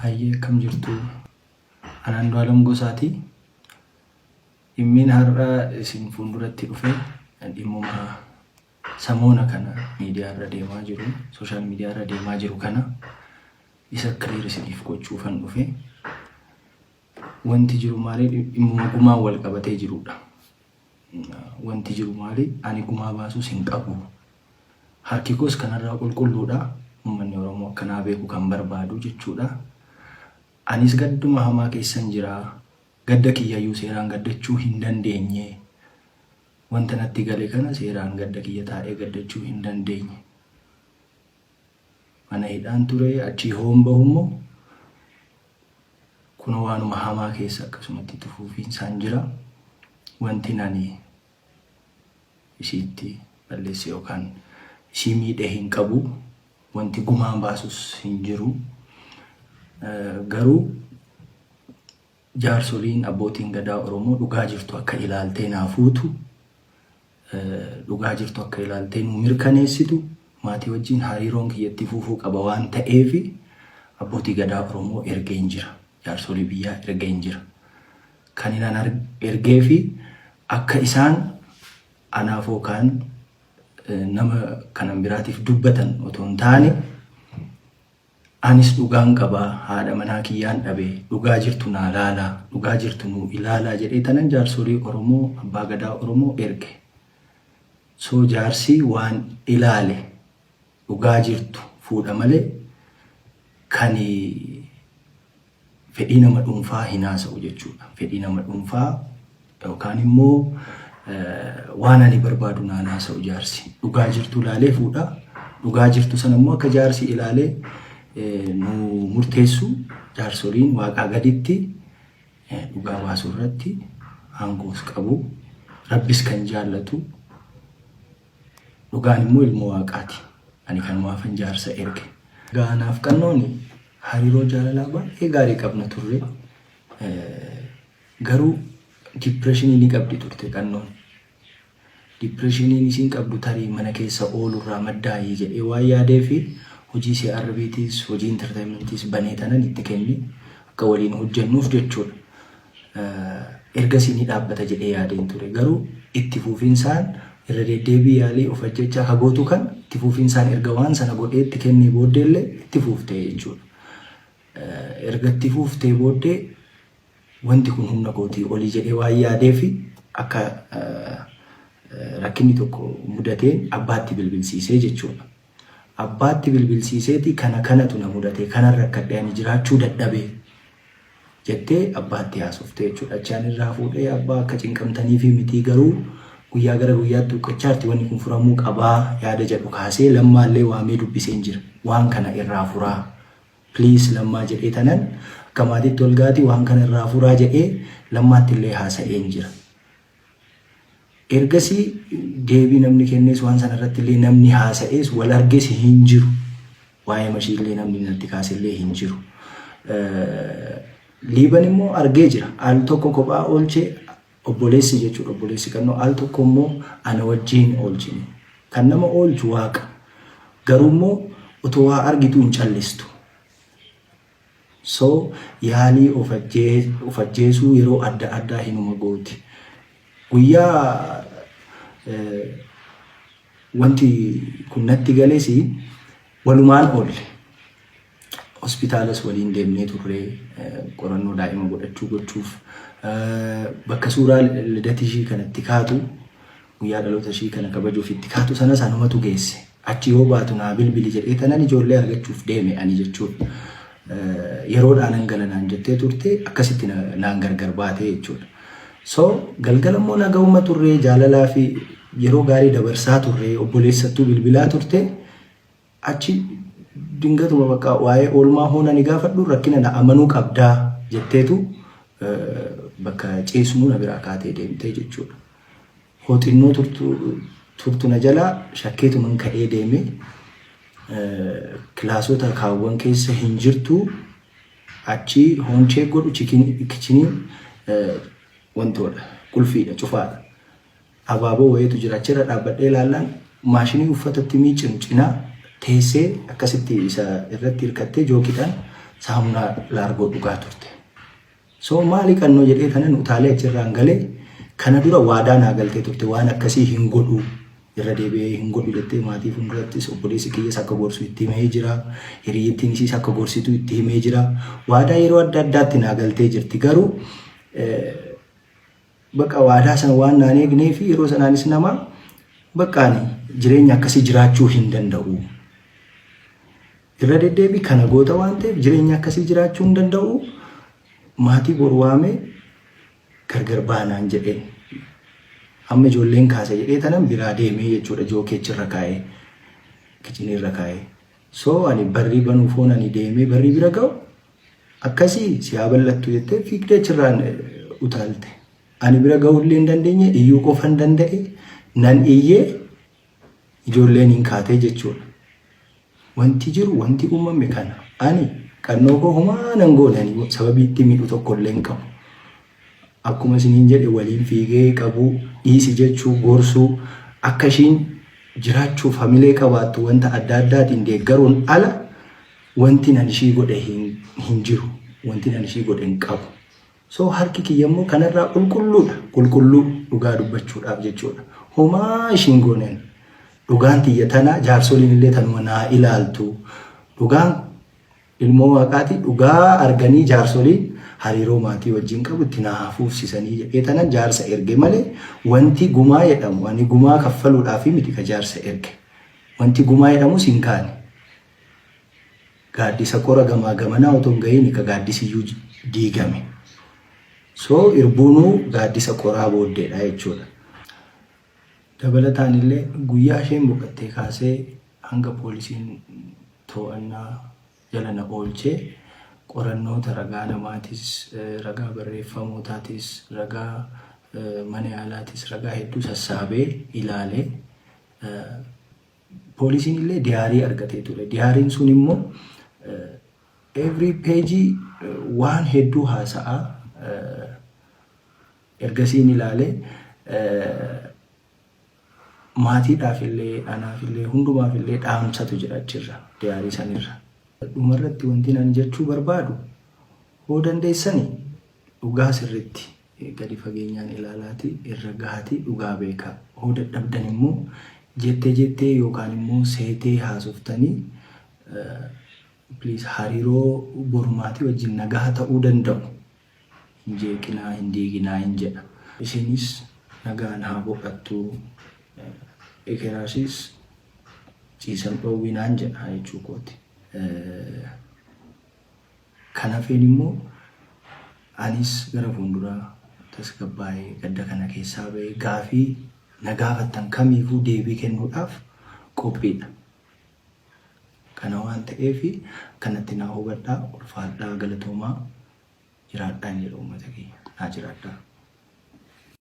Hayyee kam jirtu anaan Andu'aalem Gosaati. Dhimmiin har'a isin fuulduratti dhufe dhimmuma samoona kana miidiyaa irra deemaa jiru, sooshaal miidiyaa irra deemaa jiru kana isa kiriir isiniif gochuufan dhufe. Wanti jiru maali? Dhimmuma gumaa wal qabatee jirudha. Wanti jiru maali? Ani gumaa baasuus hin qabu. Harki koos kanarraa qulqulluudha. Uummanni Oromoo akkanaa beeku kan barbaadu jechuudha. Anis gadduma hamaa keessan jira. Gadda kiyyayyuu seeraan gaddachuu hin dandeenye. Wanta natti gale kana seeraan gadda kiyya taa'ee gaddachuu hin dandeenye. Mana hidhaan ture achii hoon bahummoo kun waanuma hamaa keessa akkasumatti tufuufiinsaan jira. Wanti nani isiitti balleesse yookaan isii miidhee hin qabu. Wanti gumaan baasus hin jiru. Garuu jaarsoliin abbootiin gadaa Oromoo dhugaa jirtu akka ilaaltee naafuutu, dhugaa jirtu akka ilaaltee nu mirkaneessitu, maatii wajjin hariiroon kiyyatti fuufuu qaba waan ta'eef abbootii gadaa Oromoo ergeen jira. Jaarsolii biyyaa ergeen jira. Kan inaan ergee fi akka isaan anaaf yookaan nama kanan biraatiif dubbatan otoo hin taane anis dhugaan qabaa, haadha manaa kiyyaan dhabee dhugaa jirtu naa laalaa, dhugaa jirtu nuu ilaalaa jedhee tanan jaarsolii Oromoo, abbaa gadaa Oromoo erge. So jaarsii waan ilaale dhugaa jirtu fuudha malee kan fedhii nama dhuunfaa hin haasa'u jechuudha. Fedhii nama dhuunfaa yookaan immoo waan ani barbaadu naan haasa'u jaarsi. Dhugaa jirtu ilaalee fuudha. Dhugaa jirtu sana immoo akka jaarsi ilaalee nu murteessu jaarsoliin waaqaa gaditti dhugaa baasuu irratti aangoos qabu. Rabbis kan jaallatu, dhugaan immoo ilmoo waaqaati. Ani kanumaafan jaarsa erge. Gaanaaf qannooni hariiroo jaalalaa baay'ee gaarii qabna turre. Garuu dipireeshinii ni qabdi turte qannoon. Dipireeshiniin isiin qabdu tarii mana keessa oolurraa maddaayee jedhee waan yaadee fi hojii CRBTs, hojii entertainmentis banee tanan itti kenni akka waliin hojjennuuf jechuudha. Ergasii ni dhaabbata jedhee yaadeen ture. Garuu itti fuufinsaan irra deddeebii yaalii of ajjechaa hagootu kan itti fuufinsaan erga waan sana godhee itti kennee booddeellee itti fuuftee jechuudha. Erga itti fuuftee booddee wanti kun humna kootii olii jedhee waan yaadee fi akka rakkinni tokko mudateen abbaatti bilbilsiisee jechuudha. Abbaatti bilbilsiiseeti kanatu na mudatee kanarra rakkadhee ani jiraachuu dadhabee jettee abbaatti haasoftee jechuudha. Achaan irraa fuudhee abbaa akka cinqamtanii fi mitii garuu guyyaa gara guyyaatti dhukkacharti wanni kun furamuu qabaa yaada jedhu kaasee lammaallee waamee dubbiseen jira. Waan kana irraa furaa. Please lammaa jedhee tanan akka maatiitti ol gaati waan kana irraa furaa jedhee lammaatti illee haasa'een jira. Ergasii deebii namni kennees waan sana irratti illee namni haasa'ees wal argees hin jiru. Waa'ee mashii illee namni natti kaasellee hin jiru. Liiban immoo argee jira. Al tokko kophaa oolchee obboleessi jechuudha. Obboleessi kannoo al tokko immoo ana wajjin oolchine. Kan nama oolchu waaqa. Garuu immoo otoo waa argitu hin callistu. So yaalii of ajjeesuu yeroo adda addaa hinuma gooti. Guyyaa wanti kun natti galees walumaan oolle. Hospitaalas waliin deemnee turre qorannoo daa'ima gochuuf bakka suuraa lidata ishii kanatti kaatu guyyaa dhaloota ishii kana kabajuuf itti kaatu sana sanumatu geesse. Achi yoo baatu naa bilbili jedhee tanan ijoollee argachuuf deeme ani jechuudha. Yeroodhaan galanaan jettee turte akkasitti naan gargar baatee jechuudha. So galgala immoo nagahuma turre jaalalaa fi yeroo gaarii dabarsaa turre obboleessattuu bilbilaa turte achi dingatuma bakka waa'ee oolmaa hoona ni gaafadhu rakkina na amanuu qabdaa jetteetu bakka ceesumuu na biraa kaatee deemtee jechuudha. Hooxinnoo turtu na jalaa shakkeetuman ka'ee deeme kilaasota kaawwan keessa hin jirtu achi hoonchee godhu kichinii wantoota qulfiidha cufaadha. Abaaboo wayiitu jira achirra dhaabbadhee ilaallaan maashinii uffatatti miicinu cinaa teessee akkasitti isa irratti hirkattee jookiidhaan saamunaa laargoo dhugaa turte. So maali kannoo jedhee kanan utaalee achirraan galee kana dura waadaa naa galtee turte waan akkasii hin godhu irra deebi'ee hin godhu jettee maatii fuuldurattis obboleessi kiyyaas akka gorsu itti himee jira. Hiriyyattiin isiis akka gorsitu itti himee jira. Waadaa yeroo adda addaatti naa galtee jirti garuu bakka waadaa sana waan naan eegnee fi yeroo sanaanis nama bakkaani jireenya akkasii jiraachuu hin danda'u. Irra deddeebi kana goota waan ta'eef jireenya akkasii jiraachuu hin danda'u. Maatii bor waamee gargar baanaan jedheen. Amma ijoolleen kaase jedhee tanan biraa deemee jechuudha jookeechirra kaa'ee kichinirra kaa'ee. So ani barrii banuufoon ani deemee barrii bira ga'u akkasii si haa bal'attu jettee fiigdee achirraan utaalte. Ani bira ga'uullee hin dandeenye iyyuu qofa hin danda'e nan iyyee ijoolleen hin kaatee jechuudha. Wanti jiru wanti uumame kana ani kannoo koo homaa nan goonanii sababii itti miidhu tokkollee hin qabu. Akkuma isiniin jedhe waliin fiigee qabu dhiisi jechuu gorsuu akka ishiin jiraachuuf hamilee qabaattu wanta adda addaatiin deeggaruun ala wanti nan ishii godhe hin jiru. Wanti nan ishii godhe hin qabu. So harki kiyya immoo kanarraa qulqulluudha. Qulqulluu dhugaa dubbachuudhaaf jechuudha. Homaa ishiin gooneen dhugaan tiyya tana jaarsoliin illee tanuma naa ilaaltu. Dhugaan ilmoo waaqaati dhugaa arganii jaarsoliin hariiroo maatii wajjin qabu itti naa fuufsisanii jedhee tanan jaarsa erge malee wanti gumaa jedhamu ani gumaa kaffaluudhaaf miti ka jaarsa erge. Wanti gumaa jedhamus hin kaane. Gaaddisa qora gamaa gamanaa otoo hin gahiin ka gaaddisiyyuu diigame. So irbuunuu gaaddisa qoraa booddeedha jechuudha. Dabalataan illee guyyaa isheen boqottee kaasee hanga poolisiin to'annaa jala na oolchee qorannoota ragaa namaatis, ragaa barreeffamootaatis, ragaa mana yaalaatis, ragaa hedduu sassaabee ilaalee poolisiin illee diyaarii argatee ture. Diyaariin sun immoo every page waan hedduu haasa'aa ergasiin ilaalee maatiidhaaf illee anaaf illee hundumaaf illee dhaamsatu jira achirra diyaarii sanirra. Dhumarratti wanti nan jechuu barbaadu hoo dandeessanii dhugaa sirriitti gadi fageenyaan ilaalaati irra gahaati dhugaa beekaa. Hoo dadhabdan immoo jettee yookaan immoo seetee haasoftanii please hariiroo bormaatii wajjin nagaa ta'uu danda'u. Hin jeeqinaa hin diiginaa hin jedha. Isinis nagaan haa boqattu. Ekeraasis ciisan dhoowwinaan jedha jechuu kooti. Kanaafin immoo anis gara fuulduraa tasgabbaa'ee gadda kana keessaa ba'ee gaafii na gaafattan kamiifuu deebii kennuudhaaf qophiidha. Kana waan ta'eef kanatti naa hubadhaa ulfaadhaa galatoomaa jiraadhaan jedhu uummata keenya naa jiraadhaa.